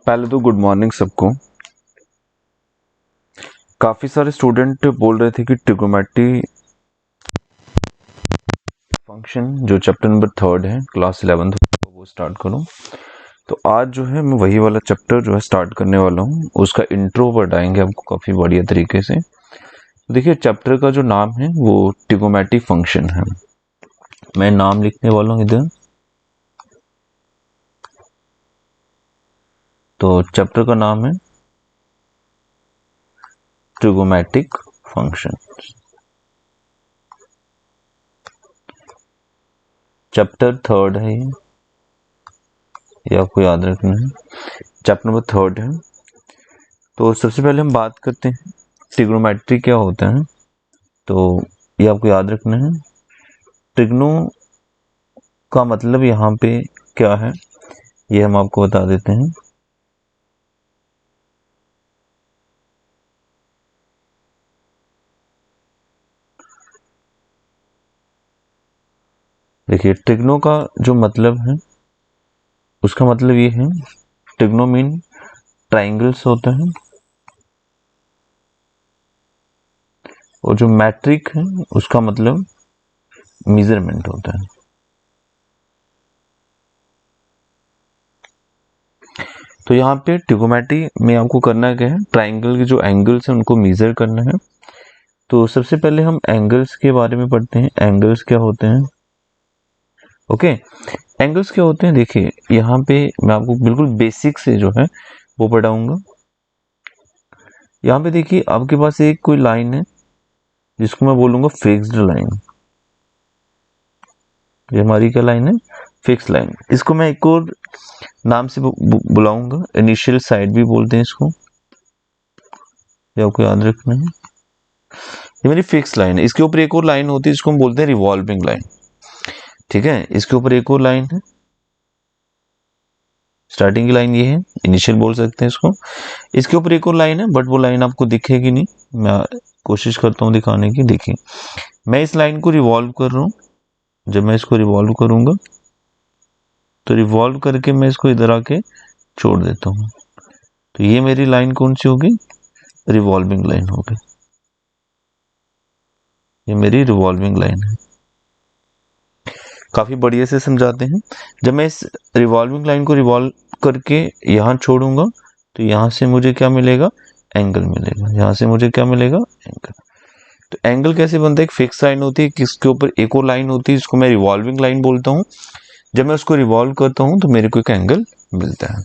पहले तो good morning सबको। काफ़ी सारे स्टूडेंट बोल रहे थे कि ट्रिगोनोमेट्री फंक्शन जो चैप्टर नंबर 3 है क्लास 11th वो स्टार्ट करूं। तो आज जो है मैं वही वाला चैप्टर जो है स्टार्ट करने वाला हूं, उसका इंट्रो बताएंगे आपको काफ़ी बढ़िया तरीके से। देखिए चैप्टर का जो नाम है वो ट्रिगोनोमेट्री फंक्शन है। मैं नाम लिखने वाला हूँ इधर। तो चैप्टर का नाम है ट्रिगोनोमेट्रिक फंक्शन। चैप्टर 3 है ये आपको याद रखना है। चैप्टर नंबर 3 है। तो सबसे पहले हम बात करते हैं ट्रिग्नोमेट्री क्या होता है। तो ये आपको याद रखना है। ट्रिग्नो का मतलब यहाँ पे क्या है ये हम आपको बता देते हैं। देखिए ट्रिग्नो का जो मतलब है उसका मतलब ये है, ट्रिग्नो मीन ट्राइंगल्स होता है और जो मैट्रिक है उसका मतलब मेजरमेंट होता है। तो यहाँ पे ट्रिगोनोमेट्री में आपको करना क्या है, ट्राइंगल के जो एंगल्स हैं उनको मेजर करना है। तो सबसे पहले हम एंगल्स के बारे में पढ़ते हैं। एंगल्स क्या होते हैं? ओके, एंगल्स क्या होते हैं? देखिए यहाँ पे मैं आपको बिल्कुल बेसिक से जो है वो पढ़ाऊंगा। यहाँ पे देखिए आपके पास एक कोई लाइन है जिसको मैं बोलूंगा फिक्स्ड लाइन। ये हमारी क्या लाइन है? Fix line. इसको मैं एक और नाम से बुलाऊंगा, इनिशियल साइड भी बोलते हैं इसको। ये आपको याद रखना है। ये मेरी फिक्स लाइन है। इसके ऊपर एक और लाइन होती है जिसको हम बोलते हैं रिवॉल्विंग लाइन। ठीक है, इसके ऊपर एक और लाइन है। स्टार्टिंग की लाइन ये है, इनिशियल बोल सकते हैं इसको। इसके ऊपर एक और लाइन है बट वो लाइन आपको दिखेगी नहीं, मैं कोशिश करता हूँ दिखाने की। देखिए मैं इस लाइन को रिवॉल्व कर रहा हूँ। जब मैं इसको रिवॉल्व करूंगा तो रिवॉल्व करके मैं इसको इधर आके छोड़ देता हूँ। तो ये मेरी लाइन कौन सी होगी? रिवॉल्विंग लाइन होगी। ये मेरी रिवॉल्विंग लाइन है। काफी बढ़िया से समझाते हैं। जब मैं इस रिवॉल्विंग लाइन को रिवॉल्व करके यहाँ छोड़ूंगा तो यहाँ से मुझे क्या मिलेगा? एंगल मिलेगा। यहाँ से मुझे क्या मिलेगा? एंगल। तो एंगल कैसे बनता है? एक फिक्स लाइन होती है, किसके ऊपर एक और लाइन होती है जिसको मैं रिवॉल्विंग लाइन बोलता हूँ। जब मैं उसको रिवॉल्व करता हूँ तो मेरे को एक एंगल मिलता है।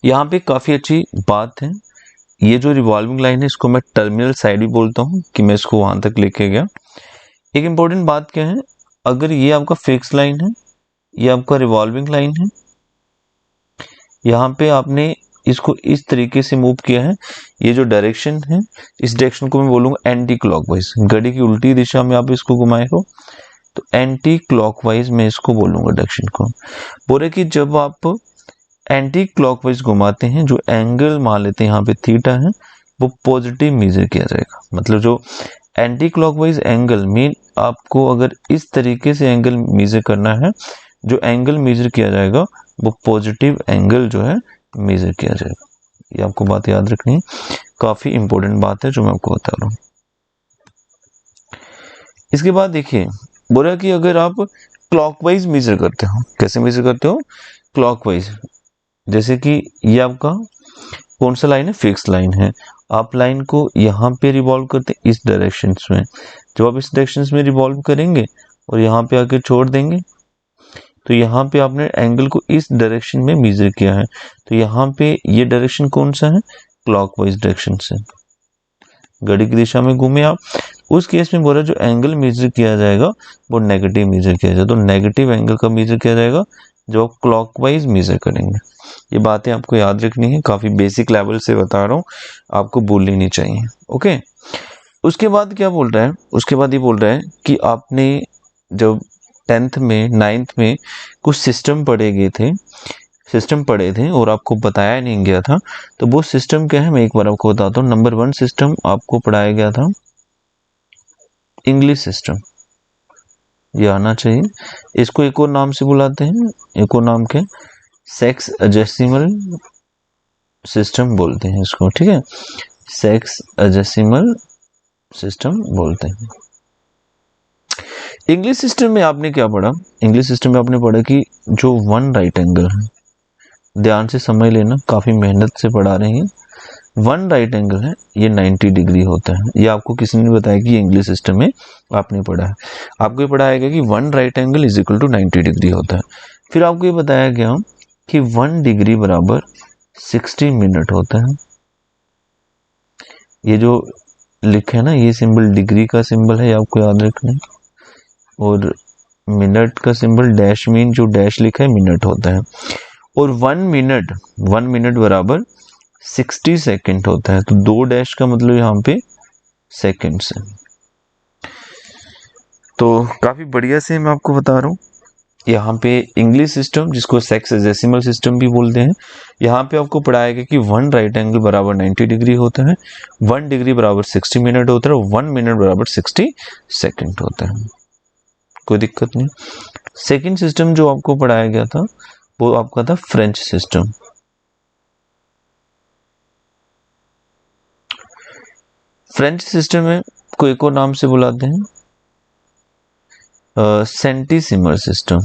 यहाँ पे काफी अच्छी बात है, ये जो रिवॉल्विंग लाइन है इसको मैं टर्मिनल साइड भी बोलता हूँ कि मैं इसको वहां तक लेके गया। एक इंपॉर्टेंट बात क्या है, अगर ये आपका फिक्स लाइन है, ये आपका रिवॉल्विंग लाइन है, यहाँ पे आपने इसको इस तरीके से मूव किया है, ये जो डायरेक्शन है इस डायरेक्शन को मैं बोलूंगा एंटी क्लॉकवाइज। घड़ी की उल्टी दिशा में आप इसको घुमाए हो तो एंटी क्लॉकवाइज मैं इसको बोलूंगा डायरेक्शन को। बोले कि जब आप एंटी क्लॉकवाइज घुमाते हैं, जो एंगल मान लेते हैं यहाँ पे थीटा है, वो पॉजिटिव मेजर किया जाएगा। मतलब जो एंटी क्लॉकवाइज एंगल मीन आपको अगर इस तरीके से एंगल मेजर करना है, जो एंगल मेजर किया जाएगा वो पॉजिटिव एंगल जो है मेजर किया जाएगा। ये आपको बात याद रखनी है, काफी इंपॉर्टेंट बात है जो मैं आपको बता रहा हूँ। इसके बाद देखिए बोला कि अगर आप क्लॉकवाइज मेजर करते हो, कैसे मेजर करते हो? क्लॉकवाइज। जैसे कि ये आपका कौन सा लाइन है? फिक्स लाइन है। आप लाइन को यहाँ पे रिवॉल्व करते हैं इस डायरेक्शन में। जब आप इस डायरेक्शन में रिवॉल्व करेंगे और यहाँ पे आके छोड़ देंगे तो यहाँ पे आपने एंगल को इस डायरेक्शन में मेजर किया है। तो यहाँ पे ये डायरेक्शन कौन सा है? क्लॉकवाइज डायरेक्शन से। घड़ी की दिशा में घूमे आप, उस केस में बोला जो एंगल मेजर किया जाएगा वो नेगेटिव मेजर किया जाएगा। तो नेगेटिव एंगल का मेजर किया जाएगा जो आप क्लॉकवाइज मेजर करेंगे। ये बातें आपको याद रखनी है, काफी बेसिक लेवल से बता रहा हूँ, आपको भूलनी नहीं चाहिए। ओके, उसके बाद क्या बोल रहा है? उसके बाद ये बोल रहा है कि आपने जब 10th में 9th में कुछ सिस्टम पढ़े थे और आपको बताया नहीं गया था, तो वो सिस्टम क्या है मैं एक बार आपको बताता हूँ। नंबर 1 सिस्टम आपको पढ़ाया गया था इंग्लिश सिस्टम, ये आना चाहिए। इसको एक और नाम से बुलाते हैं, एक और नाम के सेक्स एडजेसिमल सिस्टम बोलते हैं इसको, ठीक है, सेक्स एडजेसिमल सिस्टम बोलते हैं। इंग्लिश सिस्टम में आपने क्या पढ़ा? इंग्लिश सिस्टम में आपने पढ़ा कि जो वन राइट एंगल है, ध्यान से समझ लेना, काफी मेहनत से पढ़ा रहे हैं। वन राइट एंगल है ये 90 डिग्री होता है। ये आपको किसी ने बताया कि इंग्लिश सिस्टम में आपने पढ़ा है। आपको ये पढ़ाया कि one right angle is equal to 90 degree होता है। फिर आपको ये बताया गया कि 1 डिग्री बराबर 60 मिनट होता है। ये जो लिखा है ना, ये सिंबल डिग्री का सिंबल है, आपको याद रखना है। और मिनट का सिंबल डैश मीन, जो डैश लिखा है मिनट होता है। और 1 मिनट बराबर 60 सेकंड होता है। तो 2 डैश का मतलब यहाँ पे सेकंड्स है। तो काफी बढ़िया से मैं आपको बता रहा हूँ। यहाँ पे इंग्लिश सिस्टम, जिसको सेक्सडेसिमल सिस्टम भी बोलते हैं, यहाँ पे आपको पढ़ाया गया कि 1 राइट एंगल बराबर 90 डिग्री होता है, 1 डिग्री बराबर 60 मिनट होता है, और 1 मिनट बराबर 60 सेकंड होता है। कोई दिक्कत नहीं। सेकंड सिस्टम जो आपको पढ़ाया गया था वो आपका था फ्रेंच सिस्टम। फ्रेंच सिस्टम में को एक और नाम से बुलाते हैं सेंटीसिमल सिस्टम।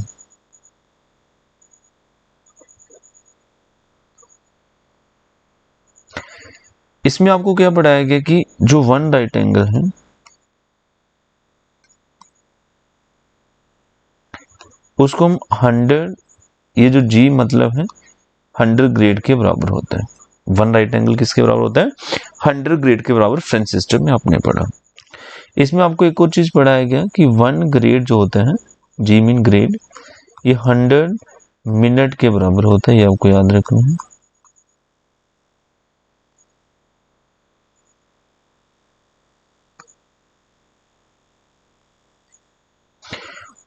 इसमें आपको क्या पढ़ाया गया कि जो 1 राइट एंगल है उसको हम 100, ये जो जी मतलब है 100 ग्रेड के बराबर होता है। 1 राइट एंगल किसके बराबर होता है? 100 ग्रेड के बराबर फ्रेंच सिस्टम में आपने पढ़ा। इसमें आपको एक और चीज पढ़ाया गया कि 1 ग्रेड जो होता है, जी मीन ग्रेड, ये 100 मिनट के बराबर होता है। ये आपको याद रखना है।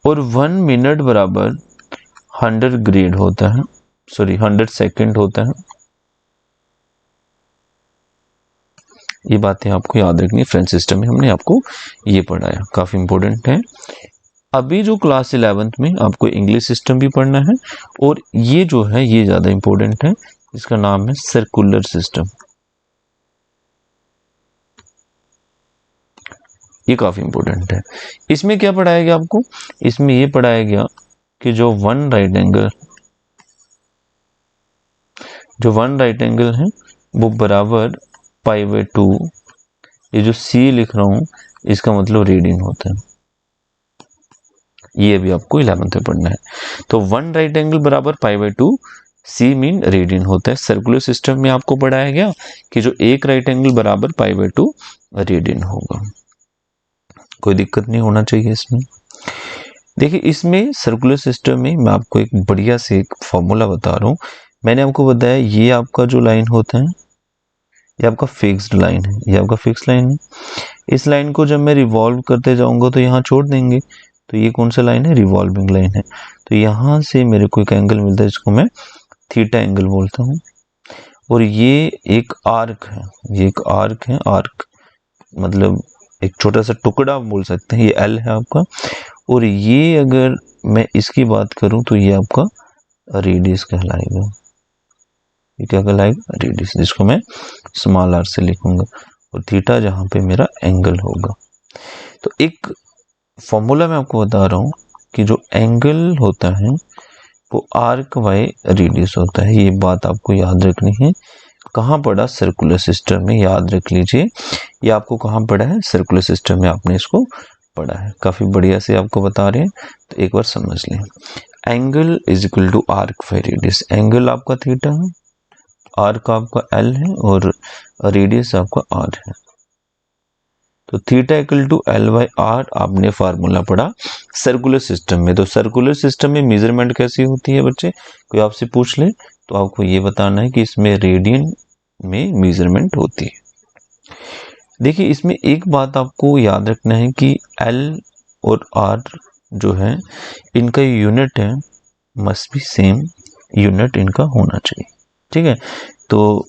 और 1 मिनट बराबर 100 ग्रेड होता है, सॉरी 100 सेकंड होता है। ये बातें आपको याद रखनी है। फ्रेंच सिस्टम में हमने आपको ये पढ़ाया, काफी इंपॉर्टेंट है। अभी जो क्लास 11th में आपको इंग्लिश सिस्टम भी पढ़ना है, और ये जो है ये ज्यादा इंपॉर्टेंट है, इसका नाम है सर्कुलर सिस्टम। ये काफी इंपॉर्टेंट है। इसमें क्या पढ़ाया गया आपको? इसमें ये पढ़ाया गया कि जो 1 राइट एंगल है वो बराबर π/2, ये जो सी लिख रहा हूं इसका मतलब रेडियन होता है। ये भी आपको 11th में पढ़ना है। तो 1 राइट एंगल बराबर π/2, सी मीन रेडियन होता है। सर्कुलर सिस्टम में आपको पढ़ाया गया कि जो 1 राइट एंगल बराबर π/2 रेडियन होगा। कोई दिक्कत नहीं होना चाहिए इसमें। देखिए, इसमें सर्कुलर सिस्टम में मैं आपको एक बढ़िया से एक फॉर्मूला बता रहा हूँ। मैंने आपको बताया ये आपका जो लाइन होता है ये आपका फिक्स्ड लाइन है, ये आपका फिक्स लाइन है। इस लाइन को जब मैं रिवॉल्व करते जाऊंगा तो यहाँ छोड़ देंगे, तो ये कौन सा लाइन है? रिवॉल्विंग लाइन है। तो यहाँ से मेरे को एक एंगल मिलता है जिसको मैं थीटा एंगल बोलता हूँ। और ये एक आर्क है, ये एक आर्क है। आर्क मतलब एक छोटा सा टुकड़ा बोल सकते हैं। ये एल है आपका। और ये अगर मैं इसकी बात करूं तो ये आपका रेडियस कहलाएगा। ये क्या कहलाएगा? रेडियस, जिसको मैं स्मॉल आर से लिखूंगा। और थीटा जहां पे मेरा एंगल होगा। तो एक फॉर्मूला मैं आपको बता रहा हूं कि जो एंगल होता है वो आर्क बाय रेडियस होता है। ये बात आपको याद रखनी है। कहाँ पढ़ा? सर्कुलर सिस्टम में, याद रख लीजिए। ये आपको कहाँ पढ़ा है? सर्कुलर सिस्टम में आपने इसको पढ़ा है। काफी बढ़िया से आपको बता रहे हैं, तो एक बार समझ लें। Angle is equal to arc by radius. Angle आपका थीटा है, आर्क आपका एल है, और रेडियस आपका आर है। तो theta equal to L by R आपने फार्मूला पढ़ा सर्कुलर सिस्टम में। तो सर्कुलर सिस्टम में मेजरमेंट कैसी होती है बच्चे? कोई आपसे पूछ ले तो आपको ये बताना है कि इसमें रेडियन में मेजरमेंट होती है। देखिए, इसमें एक बात आपको याद रखना है कि एल और आर जो है इनका यूनिट है, मस्ट बी सेम यूनिट इनका होना चाहिए। ठीक है, तो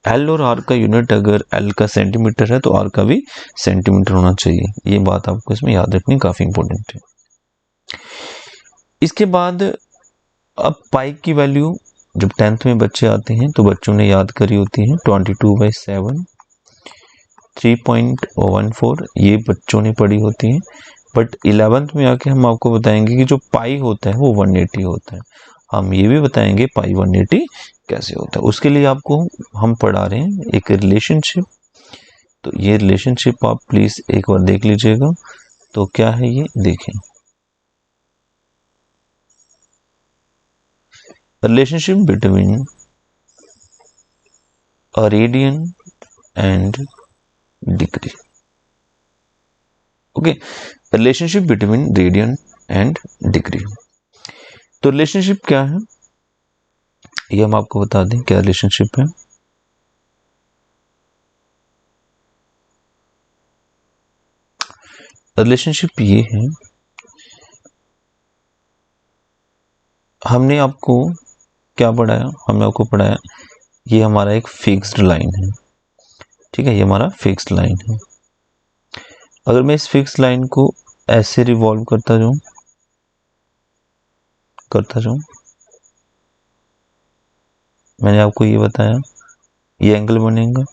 एल और आर का यूनिट अगर एल का सेंटीमीटर है तो आर का भी सेंटीमीटर होना चाहिए। ये बात आपको इसमें याद रखनी काफी इंपॉर्टेंट है। इसके बाद अब पाई की वैल्यू जब 10th में बच्चे आते हैं तो बच्चों ने याद करी होती है 22/7 3.14, ये बच्चों ने पढ़ी होती है। बट 11th में आके हम आपको बताएंगे कि जो पाई होता है वो 180 होता है। हम ये भी बताएंगे पाई 180 कैसे होता है। उसके लिए आपको हम पढ़ा रहे हैं एक रिलेशनशिप। तो ये रिलेशनशिप आप प्लीज एक बार देख लीजिएगा। तो क्या है ये देखें, relationship between a radian and degree. Okay, relationship between radian and degree. तो रिलेशनशिप क्या है ये हम आपको बता दें, क्या रिलेशनशिप है। रिलेशनशिप ये है, हमने आपको क्या पढ़ाया, हमने आपको पढ़ाया ये हमारा एक फिक्स्ड लाइन है, ठीक है, ये हमारा फिक्स्ड लाइन है। अगर मैं इस फिक्स्ड लाइन को ऐसे रिवॉल्व करता जाऊं मैंने आपको ये बताया ये एंगल बनेगा,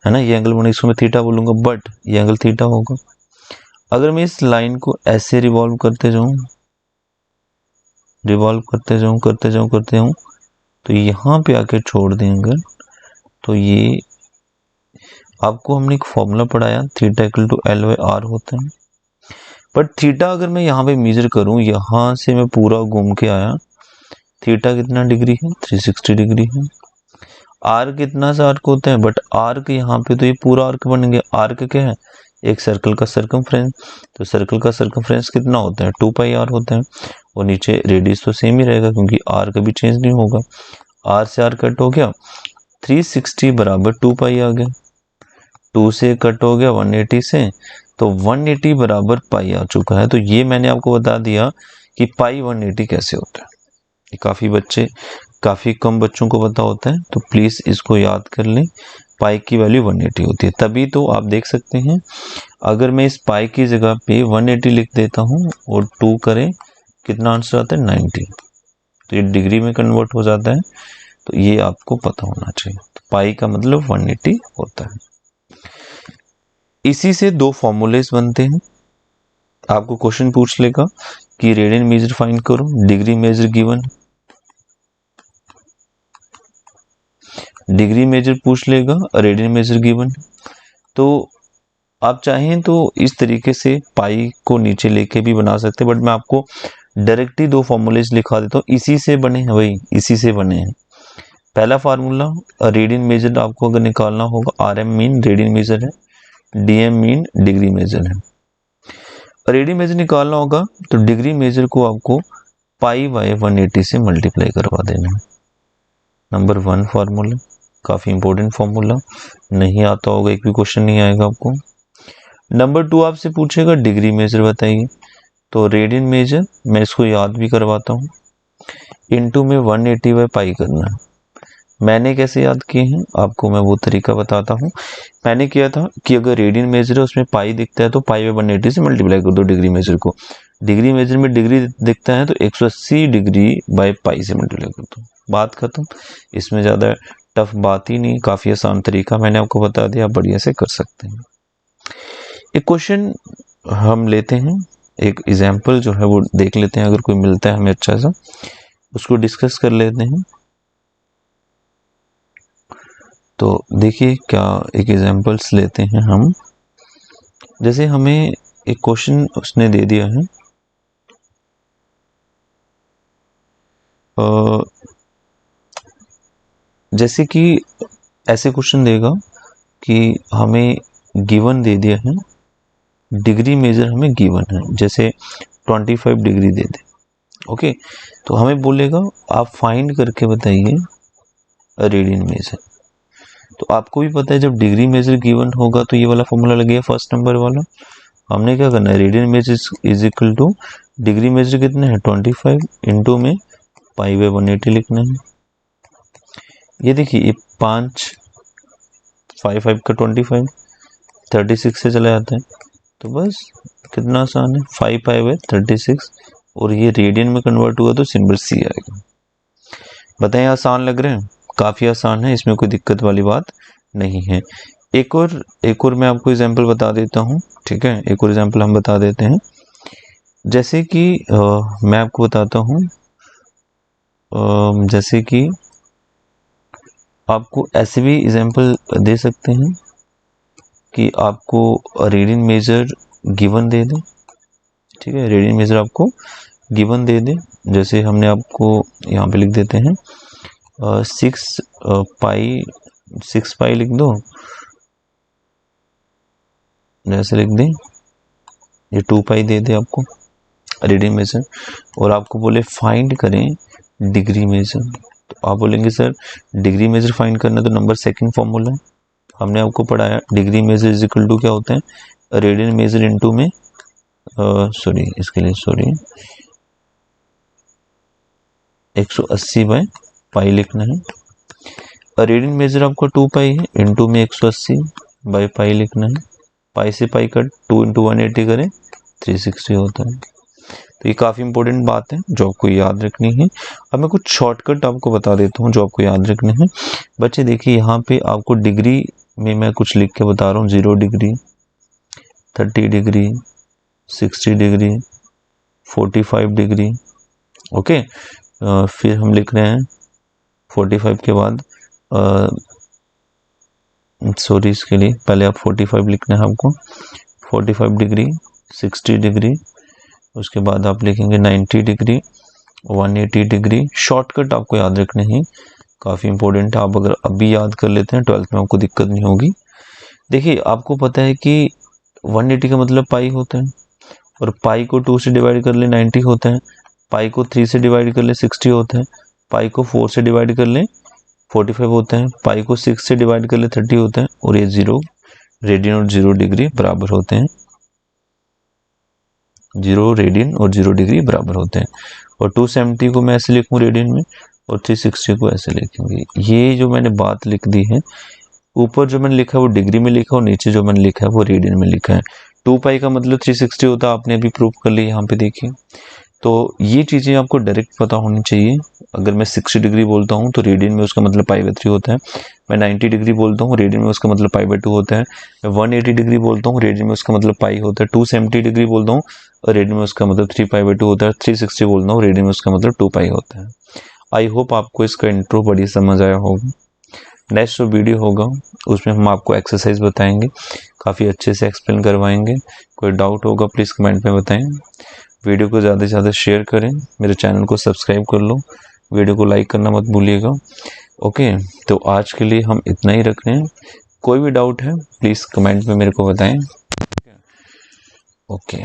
है ना, ये एंगल बनेगा, इसको मैं थीटा बोलूंगा, बट ये एंगल थीटा होगा। अगर मैं इस लाइन को ऐसे रिवॉल्व करते जाऊं तो यहां पे आके छोड़ देंगे। तो ये आपको हमने एक फॉर्मूला पढ़ाया थीटा इक्वल टू L/R होता है। बट थीटा अगर मैं यहाँ पे मेजर करूं, यहां से मैं पूरा घूम के आया, थीटा कितना डिग्री है 360 डिग्री है। आर्क कितना सा आर्क होता है, बट आर्क यहाँ पे तो ये पूरा आर्क बन गया। आर्क क्या है, एक सर्कल का सर्कमफ्रेंस। तो सर्कल का सर्कमफ्रेंस कितना होता है 2πr होता है। और नीचे रेडियस तो सेम ही रहेगा क्योंकि आर कभी चेंज नहीं होगा। आर से आर कट हो गया, 360 बराबर 2π आ गया। 2 से कट हो गया 180 से, तो 180 बराबर पाई आ चुका है। तो ये मैंने आपको बता दिया कि पाई 180 कैसे होता है। काफी कम बच्चों को पता होता है, तो प्लीज इसको याद कर लें। पाई की वैल्यू 180 होती है। तभी तो आप देख सकते हैं, अगर मैं इस पाई की जगह पे 180 लिख देता हूं और 2 करें, कितना आंसर आता है 90। तो ये डिग्री में कन्वर्ट हो जाता है। तो ये आपको पता होना चाहिए। तो पाई का मतलब 180 होता है। इसी से दो फॉर्मूलेस बनते हैं। आपको क्वेश्चन पूछ लेगा कि रेडियन मेजर फाइंड करो, degree measure given, degree measure पूछ लेगा, रेडियन मेजर गिवन। तो आप चाहें तो इस तरीके से पाई को नीचे लेके भी बना सकते हैं, बट मैं आपको डायरेक्टली दो फॉर्मूलेज लिखा देता हूँ। इसी से बने हैं, वही इसी से बने हैं। पहला फार्मूला, रेडियन मेजर आपको अगर निकालना होगा, RM मीन रेडियन मेजर है, DM मीन डिग्री मेजर है। रेडियन मेजर निकालना होगा तो डिग्री मेजर को आपको पाई 180 से मल्टीप्लाई करवा देना है। नंबर 1 फार्मूला, काफी इंपॉर्टेंट फार्मूला, नहीं आता होगा, एक भी क्वेश्चन नहीं आएगा आपको। नंबर 2 आपसे पूछेगा डिग्री मेजर बताइए। तो रेडियन मेजर मैं इसको याद भी करवाता हूँ, इनटू में 180/पाई करना है। मैंने कैसे याद किए हैं आपको मैं वो तरीका बताता हूँ। मैंने किया था कि अगर रेडियन मेजर है उसमें पाई दिखता है तो पाई 180 से मल्टीप्लाई कर दो डिग्री मेजर को। डिग्री मेजर में डिग्री दिखता है तो 180 डिग्री बाय पाई से मल्टीप्लाई कर दो, बात खत्म। इसमें ज्यादा टफ बात ही नहीं, काफी आसान तरीका मैंने आपको बता दिया, आप बढ़िया से कर सकते हैं। एक क्वेश्चन हम लेते हैं, एक एग्जाम्पल जो है वो देख लेते हैं, अगर कोई मिलता है हमें अच्छा सा उसको डिस्कस कर लेते हैं। तो देखिए क्या एक एग्जाम्पल्स लेते हैं हम। जैसे हमें एक क्वेश्चन उसने दे दिया है, जैसे कि ऐसे क्वेश्चन देगा कि हमें गिवन दे दिया है, डिग्री मेजर हमें गिवन है, जैसे 25 डिग्री दे दे। ओके, तो हमें बोलेगा आप फाइंड करके बताइए रेडियन मेजर। तो आपको भी पता है जब डिग्री मेजर गिवन होगा तो ये वाला फॉर्मूला लगेगा फर्स्ट नंबर वाला। हमने क्या करना है, radian measure is equal to degree measure कितना है 25 इंटू में पाई 180 लिखना है। ये देखिए ये 5 5 का 25 36 से चला जाता है, तो बस कितना आसान है, 5 पाई 36 और ये रेडियन में कन्वर्ट हुआ तो सिंबल C आएगा। बताएं आसान लग रहे हैं? काफ़ी आसान है, इसमें कोई दिक्कत वाली बात नहीं है। एक और मैं आपको एग्जांपल बता देता हूँ, ठीक है। एक और एग्जांपल हम बता देते हैं, जैसे कि मैं आपको बताता हूँ, जैसे कि आपको ऐसे भी एग्जांपल दे सकते हैं कि आपको रीडिंग मेजर गिवन दे दें, ठीक है। रीडिंग मेजर आपको गिवन दे दें, जैसे हमने आपको यहाँ पे लिख देते हैं 6 पाई लिख दो, जैसे लिख दें, ये 2 पाई दे दे आपको रीडिंग मेजर, और आपको बोले फाइंड करें डिग्री मेजर। तो आप बोलेंगे सर डिग्री मेजर फाइंड करना तो नंबर सेकंड फॉर्मूला है, हमने आपको पढ़ाया degree measure is equal to क्या होता है, रेडियन मेजर इनटू में इसके लिए 180 बाय पाई लिखना है। रेडियन मेजर आपका 2 पाई है, इनटू में 180 बाय पाई लिखना है। पाई से पाई कट, 2 इंटू 180 करें 360 होता है। तो ये काफ़ी इंपॉर्टेंट बात है जो आपको याद रखनी है। अब मैं कुछ शॉर्टकट आपको बता देता हूँ जो आपको याद रखने हैं। बच्चे देखिए यहाँ पे आपको डिग्री में मैं कुछ लिख के बता रहा हूँ, 0 degree, 30 degree, 60 degree, 45 degree, okay. फिर हम लिख रहे हैं 45 के बाद इसके लिए पहले आप 45 लिखना है आपको, 45 डिग्री, 60 डिग्री, उसके बाद आप लिखेंगे 90 डिग्री, 180 डिग्री। शॉर्टकट आपको याद रखने हैं, काफ़ी इंपॉर्टेंट है। आप अगर अभी याद कर लेते हैं 12th में आपको दिक्कत नहीं होगी। देखिए आपको पता है कि 180 का मतलब पाई होता है, और पाई को 2 से डिवाइड कर ले 90 होता है, पाई को 3 से डिवाइड कर ले 60 होता है, पाई को 4 से डिवाइड कर ले 45 होता है, पाई को 6 से डिवाइड कर ले 30 होता है, और ये 0 रेडियन और 0 डिग्री बराबर होते हैं, 0 रेडियन और 0 डिग्री बराबर होते हैं। और 270 को मैं ऐसे लिखूँ रेडियन में, और 360 को ऐसे लिखेंगे। ये जो मैंने बात लिख दी है, ऊपर जो मैंने लिखा है वो डिग्री में लिखा है, और नीचे जो मैंने लिखा है वो रेडियन में लिखा है। 2 पाई का मतलब 360 होता है, आपने अभी प्रूफ कर लिया यहाँ पे देखिए। तो ये चीज़ें आपको डायरेक्ट पता होनी चाहिए। अगर मैं 60 डिग्री बोलता हूँ तो रेडियन में उसका मतलब पाई बाय 3 होता है। मैं 90 डिग्री बोलता हूँ रेडियन में उसका मतलब पाई बाय 2 होता है। मैं 180 डिग्री बोलता हूँ रेडियन में उसका मतलब पाई होता है। 270 डिग्री बोलता हूँ रेडियन में उसका मतलब 3 पाई बाय 2 होता है। 360 बोलता हूँ रेडियन में उसका मतलब 2 पाई होता है। आई होप आपको इसका इंट्रो बड़ी समझ आया होगा। नेक्स्ट जो वीडियो होगा उसमें हम आपको एक्सरसाइज बताएंगे, काफ़ी अच्छे से एक्सप्लेन करवाएंगे। कोई डाउट होगा प्लीज़ कमेंट में बताएं। वीडियो को ज़्यादा से ज़्यादा शेयर करें, मेरे चैनल को सब्सक्राइब कर लो, वीडियो को लाइक करना मत भूलिएगा। ओके, तो आज के लिए हम इतना ही रख रहे हैं। कोई भी डाउट है प्लीज़ कमेंट में मेरे को बताएं। ओके।